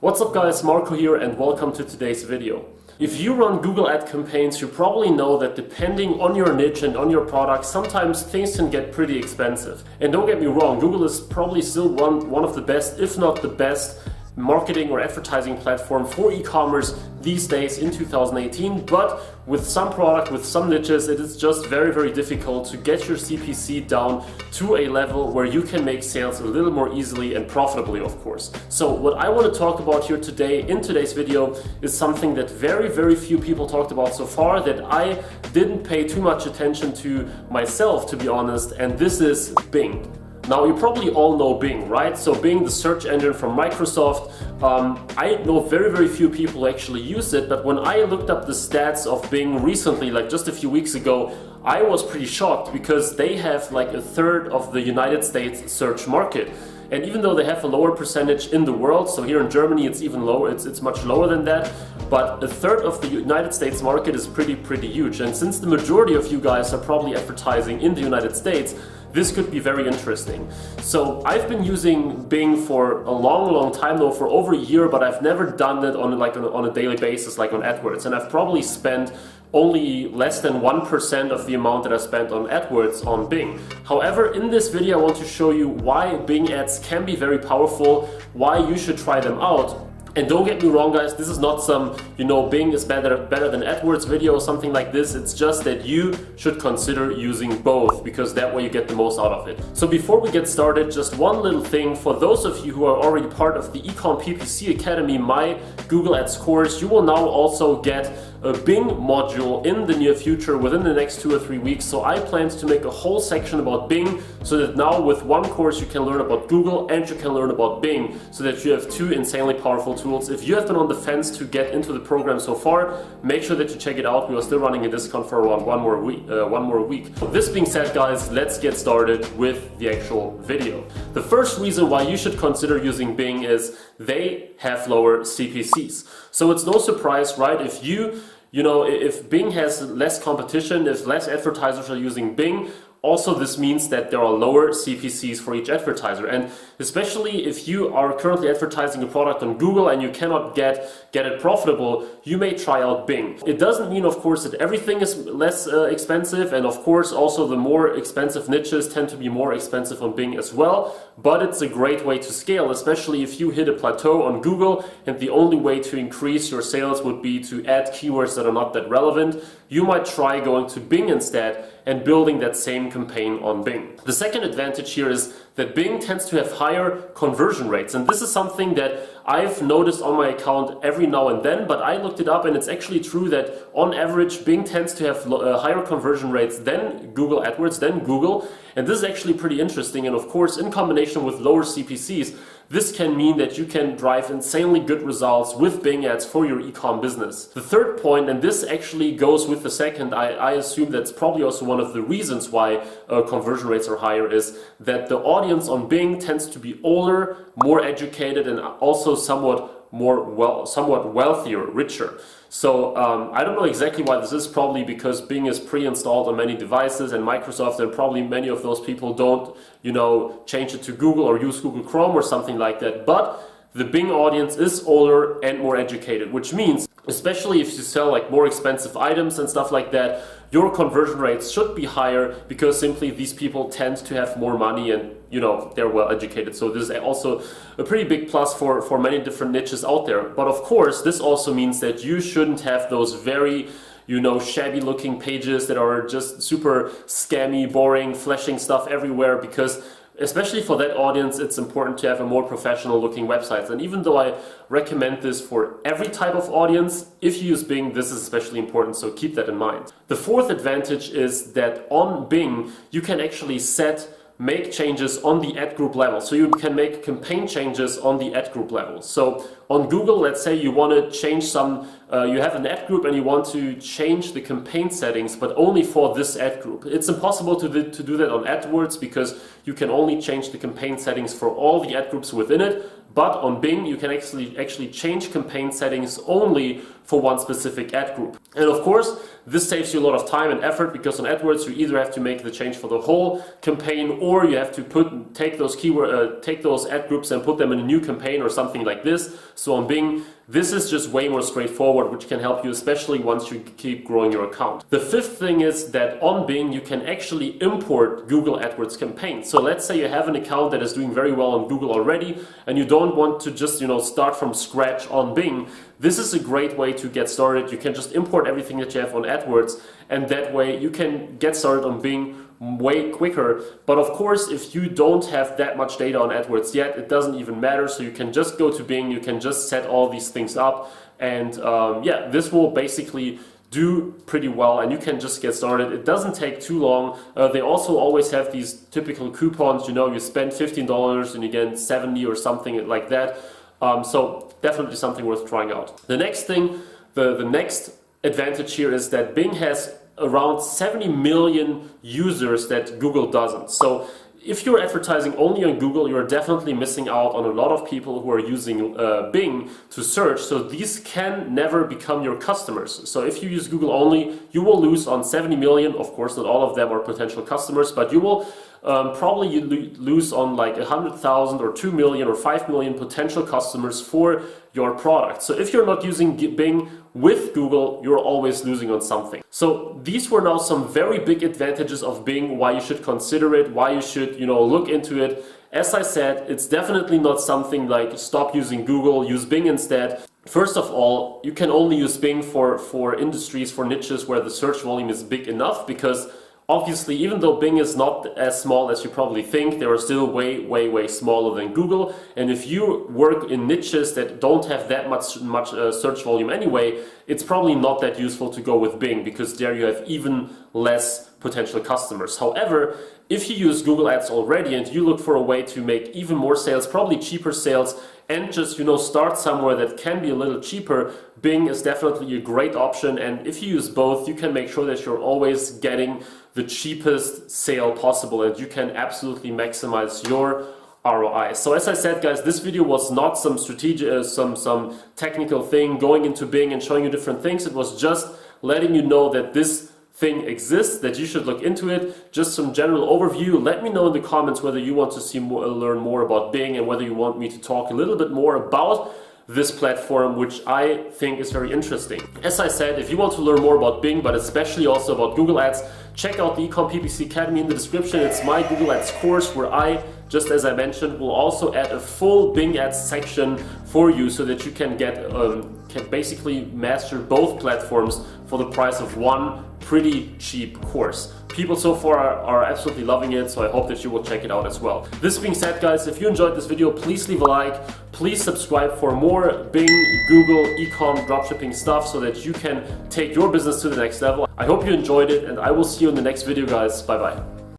What's up guys, Marco here and welcome to today's video. If you run Google ad campaigns, you probably know that depending on your niche and on your product, sometimes things can get pretty expensive. And don't get me wrong, Google is probably still one of the best, if not the best, marketing or advertising platform for e-commerce these days in 2018, but with some product, with some niches, it is just very difficult to get your CPC down to a level where you can make sales a little more easily and profitably, of course. So what I want to talk about here today in today's video is something that very few people talked about so far, that I didn't pay too much attention to myself, to be honest, and this is Bing. Now, you probably all know Bing, right? So Bing, the search engine from Microsoft. I know very few people who actually use it, but when I looked up the stats of Bing recently, like just a few weeks ago, I was pretty shocked because they have like a third of the United States search market. And even though they have a lower percentage in the world, so here in Germany it's even lower, it's much lower than that, but a third of the United States market is pretty huge. And since the majority of you guys are probably advertising in the United States, this could be very interesting. So I've been using Bing for a long time now, for over a year, but I've never done it on a daily basis like on AdWords, and I've probably spent only less than 1% of the amount that I spent on AdWords on Bing. However, in this video I want to show you why Bing ads can be very powerful, why you should try them out. And don't get me wrong guys, this is not some, Bing is better than AdWords video or something like this. It's just that you should consider using both, because that way you get the most out of it. So before we get started, just one little thing. For those of you who are already part of the eCom PPC Academy, my Google Ads course, you will now also get a Bing module in the near future, within the next 2 or 3 weeks. So I plan to make a whole section about Bing, so that now with one course you can learn about Google and you can learn about Bing, so that you have two insanely powerful tools. If you have been on the fence to get into the program so far, make sure that you check it out. We are still running a discount for around one more week. This being said guys, let's get started with the actual video. The first reason why you should consider using Bing is they have lower CPCs. So it's no surprise, right? If Bing has less competition, if less advertisers are using Bing, also this means that there are lower CPCs for each advertiser. And especially if you are currently advertising a product on Google and you cannot get it profitable, you may try out Bing. It doesn't mean, of course, that everything is less expensive, and of course also the more expensive niches tend to be more expensive on Bing as well, but it's a great way to scale, especially if you hit a plateau on Google and the only way to increase your sales would be to add keywords that are not that relevant. You might try going to Bing instead and building that same campaign on Bing. The second advantage here is that Bing tends to have higher conversion rates, and this is something that I've noticed on my account every now and then, but I looked it up and it's actually true that on average Bing tends to have higher conversion rates than Google AdWords, than Google, and this is actually pretty interesting. And of course, in combination with lower CPCs, this can mean that you can drive insanely good results with Bing ads for your e-com business. The third point, and this actually goes with the second, I assume that's probably also one of the reasons why conversion rates are higher, is that the audience on Bing tends to be older, more educated, and also somewhat wealthier, richer. So I don't know exactly why this is, probably because Bing is pre-installed on many devices, and Microsoft, and probably many of those people don't, change it to Google or use Google Chrome or something like that. But the Bing audience is older and more educated, which means, especially if you sell like more expensive items and stuff like that, your conversion rates should be higher, because simply these people tend to have more money and they're well educated. So this is also a pretty big plus for many different niches out there. But of course, this also means that you shouldn't have those very shabby looking pages that are just super scammy, boring, flashing stuff everywhere, because especially for that audience, it's important to have a more professional looking websites. And even though I recommend this for every type of audience, if you use Bing, this is especially important, so keep that in mind. The fourth advantage is that on Bing, you can actually make changes on the ad group level. So you can make campaign changes on the ad group level. So on Google, let's say you want to change you have an ad group and you want to change the campaign settings, but only for this ad group. It's impossible to do that on AdWords, because you can only change the campaign settings for all the ad groups within it. But on Bing, you can actually change campaign settings only for one specific ad group. And of course, this saves you a lot of time and effort, because on AdWords you either have to make the change for the whole campaign, or you have to take those ad groups and put them in a new campaign or something like this. So on Bing, this is just way more straightforward, which can help you, especially once you keep growing your account. The fifth thing is that on Bing you can actually import Google AdWords campaigns. So let's say you have an account that is doing very well on Google already and you don't want to just start from scratch on Bing. This is a great way to get started. You can just import everything that you have on AdWords, and that way you can get started on Bing way quicker. But of course, if you don't have that much data on AdWords yet, it doesn't even matter. So you can just go to Bing, you can just set all these things up, and yeah, this will basically do pretty well, and you can just get started. It doesn't take too long. They also always have these typical coupons, you spend $15 and you get 70 or something like that. So definitely something worth trying out. The next thing, the next advantage here is that Bing has around 70 million users that Google doesn't. So if you're advertising only on Google, you're definitely missing out on a lot of people who are using Bing to search. So these can never become your customers. So if you use Google only, you will lose on 70 million. Of course, not all of them are potential customers, but you will probably lose on like 100,000 or 2 million or 5 million potential customers for your product. So if you're not using Bing with Google, you're always losing on something. So these were now some very big advantages of Bing, why you should consider it, why you should, look into it. As I said, it's definitely not something like stop using Google, use Bing instead. First of all, you can only use Bing for industries, for niches where the search volume is big enough, because obviously, even though Bing is not as small as you probably think, they are still way smaller than Google. And if you work in niches that don't have that much search volume anyway, it's probably not that useful to go with Bing, because there you have even less potential customers. However, if you use Google Ads already and you look for a way to make even more sales, probably cheaper sales, and just start somewhere that can be a little cheaper, Bing is definitely a great option. And if you use both, you can make sure that you're always getting the cheapest sale possible, and you can absolutely maximize your ROI. So as I said, guys, this video was not some strategic, some technical thing going into Bing and showing you different things. It was just letting you know that this thing exists, that you should look into it. Just some general overview. Let me know in the comments whether you want to see learn more about Bing, and whether you want me to talk a little bit more about this platform, which I think is very interesting. As I said, if you want to learn more about Bing, but especially also about Google Ads, check out the eCom PPC Academy in the description. It's my Google Ads course where I, just as I mentioned, will also add a full Bing Ads section for you, so that you can can basically master both platforms for the price of one pretty cheap course. People so far are absolutely loving it, so I hope that you will check it out as well. This being said, guys, if you enjoyed this video, please leave a like. Please subscribe for more Bing, Google, eCom, dropshipping stuff, so that you can take your business to the next level. I hope you enjoyed it, and I will see you in the next video, guys. Bye bye.